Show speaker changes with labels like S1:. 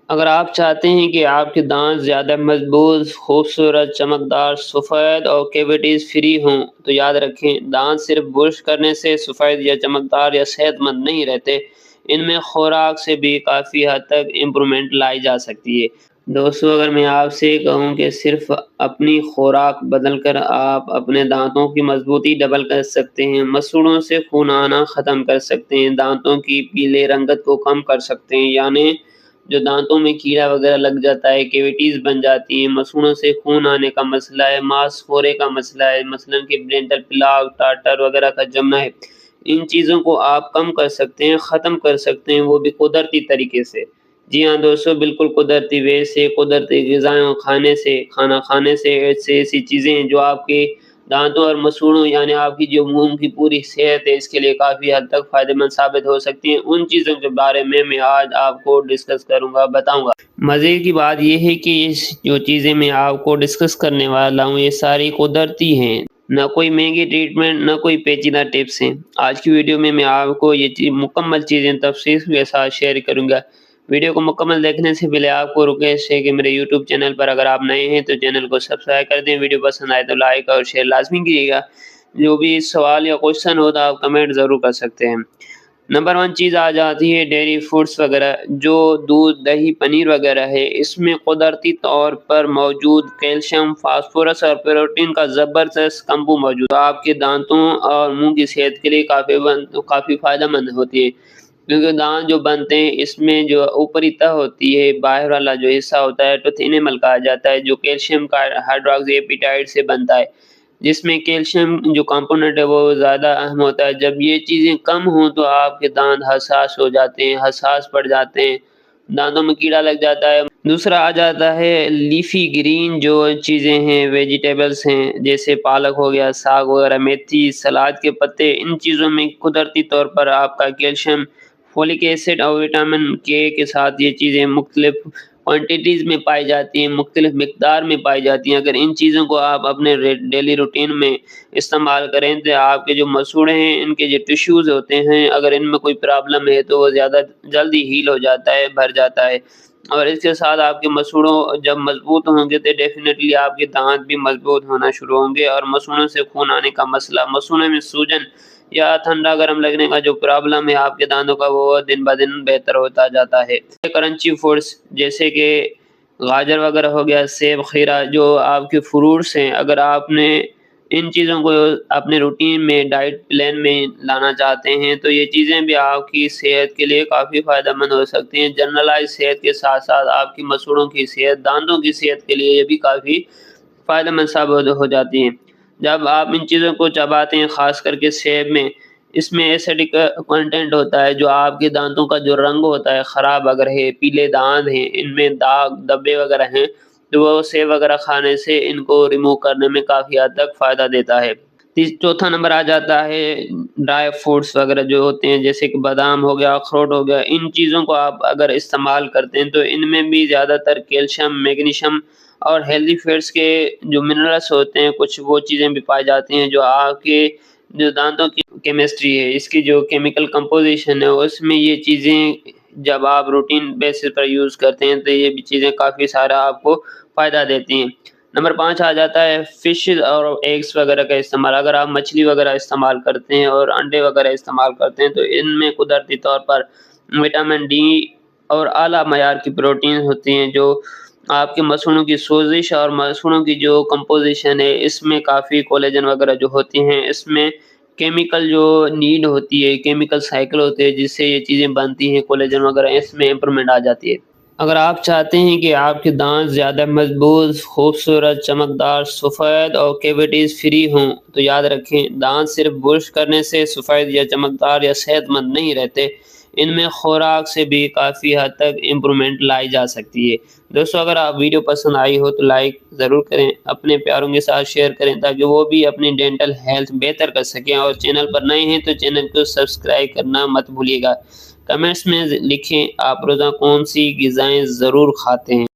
S1: اگر آپ چاہتے ہیں کہ آپ کے دانت زیادہ مضبوط، خوبصورت، چمکدار، سفید اور کیویٹیز فری ہوں تو یاد رکھیں دانت صرف برش کرنے سے سفید یا چمکدار یا صحت مند نہیں رہتے، ان میں خوراک سے بھی کافی حد تک امپرومنٹ لائی جا سکتی ہے۔ دوستو، اگر میں آپ سے کہوں کہ صرف اپنی خوراک بدل کر آپ اپنے دانتوں کی مضبوطی ڈبل کر سکتے ہیں، مسوڑوں سے خون آنا ختم کر سکتے ہیں، دانتوں کی پیلے رنگت کو کم کر سکتے ہیں، یعنی جو دانتوں میں کیڑا وغیرہ لگ جاتا ہے، کیویٹیز بن جاتی ہیں، مسوڑوں سے خون آنے کا مسئلہ ہے، ماس خورے کا مسئلہ ہے، مثلاً کہ ڈینٹل پلاک، ٹارٹر وغیرہ کا جمنا ہے، ان چیزوں کو آپ کم کر سکتے ہیں، ختم کر سکتے ہیں، وہ بھی قدرتی طریقے سے۔ جی ہاں دوستو، بالکل قدرتی وے سے، قدرتی غذائیں کھانا کھانے سے ایسی چیزیں ہیں جو آپ کے دانتوں اور مسوڑوں یعنی آپ کی جو منہ کی پوری صحت ہے اس کے لیے کافی حد تک فائدہ مند ثابت ہو سکتی ہیں۔ ان چیزوں کے بارے میں آج آپ کو ڈسکس کروں گا، بتاؤں گا۔ مزے کی بات یہ ہے کہ جو چیزیں میں آپ کو ڈسکس کرنے والا ہوں یہ ساری قدرتی ہیں، نہ کوئی مہنگی ٹریٹمنٹ، نہ کوئی پیچیدہ ٹپس ہیں۔ آج کی ویڈیو میں آپ کو یہ مکمل چیزیں تفصیل کے ساتھ شیئر کروں گا۔ ویڈیو کو مکمل دیکھنے سے پہلے آپ کو ریکویسٹ ہے کہ میرے یوٹیوب چینل پر اگر آپ نئے ہیں تو چینل کو سبسکرائب کر دیں، ویڈیو پسند آئے تو لائک اور شیئر لازمی کیجیے گا۔ جو بھی سوال یا کوشچن ہوتا آپ کمنٹ ضرور کر سکتے ہیں۔ نمبر 1 چیز آ جاتی ہے ڈیری فوڈز وغیرہ، جو دودھ، دہی، پنیر وغیرہ ہے، اس میں قدرتی طور پر موجود کیلشیم، فاسفورس اور پروٹین کا زبردست کمبو موجود ہے، آپ کے دانتوں اور منہ کی صحت کے لیے کافی فائدہ مند ہوتی ہے، کیونکہ دانت جو بنتے ہیں اس میں جو اوپری تہ ہوتی ہے، باہر والا جو حصہ ہوتا ہے ٹوتھ انیمل کہا جاتا ہے، جو کیلشیم کا ہائیڈروکسی ایپیٹائٹ سے بنتا ہے، جس میں کیلشیم جو کمپوننٹ ہے وہ زیادہ اہم ہوتا ہے۔ جب یہ چیزیں کم ہوں تو آپ کے دانت حساس ہو جاتے ہیں، حساس پڑ جاتے ہیں، دانتوں میں کیڑا لگ جاتا ہے۔ دوسرا آ جاتا ہے لیفی گرین جو چیزیں ہیں، ویجیٹیبلز ہیں، جیسے پالک ہو گیا، ساگ وغیرہ، میتھی، سلاد کے پتے، ان چیزوں میں قدرتی طور پر آپ کا کیلشیم، فولک ایسڈ اور وٹامن کے ساتھ یہ چیزیں مختلف کوانٹیٹیز میں پائی جاتی ہیں، مختلف مقدار میں پائی جاتی ہیں۔ اگر ان چیزوں کو آپ اپنے ڈیلی روٹین میں استعمال کریں تو آپ کے جو مسوڑے ہیں، ان کے جو ٹیشوز ہوتے ہیں، اگر ان میں کوئی پرابلم ہے تو وہ زیادہ جلدی ہیل ہو جاتا ہے، بھر جاتا ہے، اور اس کے ساتھ آپ کے مسوڑوں جب مضبوط ہوں گے تو ڈیفینیٹلی آپ کے دانت بھی مضبوط ہونا شروع ہوں گے، اور مسوڑوں سے خون آنے کا مسئلہ، مسوڑوں میں سوجن یا ٹھنڈا گرم لگنے کا جو پرابلم ہے آپ کے دانتوں کا، وہ دن بہ دن بہتر ہوتا جاتا ہے۔ کرنچی فوڈز جیسے کہ گاجر وغیرہ ہو گیا، سیب، کھیرا، جو آپ کے فروٹس ہیں، اگر آپ نے ان چیزوں کو اپنے روٹین میں، ڈائٹ پلان میں لانا چاہتے ہیں تو یہ چیزیں بھی آپ کی صحت کے لیے کافی فائدہ مند ہو سکتی ہیں۔ جنرلائز صحت کے ساتھ ساتھ آپ کی مسوڑوں کی صحت، دانتوں کی صحت کے لیے یہ بھی کافی فائدہ مند ثابت ہو جاتی ہیں۔ جب آپ ان چیزوں کو چباتے ہیں، خاص کر کے سیب میں، اس میں ایسیڈک کنٹینٹ ہوتا ہے جو آپ کے دانتوں کا جو رنگ ہوتا ہے خراب اگر ہے، پیلے دانت ہیں، ان میں داغ دبے وغیرہ ہیں، تو وہ سیب وغیرہ کھانے سے ان کو ریموو کرنے میں کافی حد تک فائدہ دیتا ہے۔ چوتھا نمبر آ جاتا ہے ڈرائی فروٹس وغیرہ جو ہوتے ہیں، جیسے کہ بادام ہو گیا، اخروٹ ہو گیا، ان چیزوں کو آپ اگر استعمال کرتے ہیں تو ان میں بھی زیادہ تر کیلشیم، میگنیشیم اور ہیلدی فیٹس کے جو منرلس ہوتے ہیں، کچھ وہ چیزیں بھی پائی جاتی ہیں جو آپ کے جو دانتوں کی کیمسٹری ہے، اس کی جو کیمیکل کمپوزیشن ہے، اس میں یہ چیزیں جب آپ روٹین بیسس پر یوز کرتے ہیں تو یہ بھی چیزیں کافی سارا آپ کو فائدہ دیتی ہیں۔ نمبر 5 آ جاتا ہے فش اور ایگز وغیرہ کا استعمال۔ اگر آپ مچھلی وغیرہ استعمال کرتے ہیں اور انڈے وغیرہ استعمال کرتے ہیں تو ان میں قدرتی طور پر وٹامن ڈی اور اعلیٰ معیار کی پروٹین ہوتی ہیں، جو آپ کے مسوڑوں کی سوزش اور مسوڑوں کی جو کمپوزیشن ہے اس میں کافی کولیجن وغیرہ جو ہوتی ہیں، اس میں کیمیکل جو نیڈ ہوتی ہے، کیمیکل سائیکل ہوتے ہیں جس سے یہ چیزیں بنتی ہیں، کولیجن وغیرہ، اس میں امپرومنٹ آ جاتی ہے۔ اگر آپ چاہتے ہیں کہ آپ کے دانت زیادہ مضبوط، خوبصورت، چمکدار، سفید اور کیویٹیز فری ہوں تو یاد رکھیں دانت صرف برش کرنے سے سفید یا چمکدار یا صحت مند نہیں رہتے، ان میں خوراک سے بھی کافی حد تک امپرومنٹ لائی جا سکتی ہے۔ دوستو، اگر آپ ویڈیو پسند آئی ہو تو لائک ضرور کریں، اپنے پیاروں کے ساتھ شیئر کریں تاکہ وہ بھی اپنی ڈینٹل ہیلتھ بہتر کر سکیں، اور چینل پر نئے ہیں تو چینل کو سبسکرائب کرنا مت بھولیے گا۔ کمنٹس میں لکھیں آپ روزانہ کون سی غذائیں ضرور کھاتے ہیں۔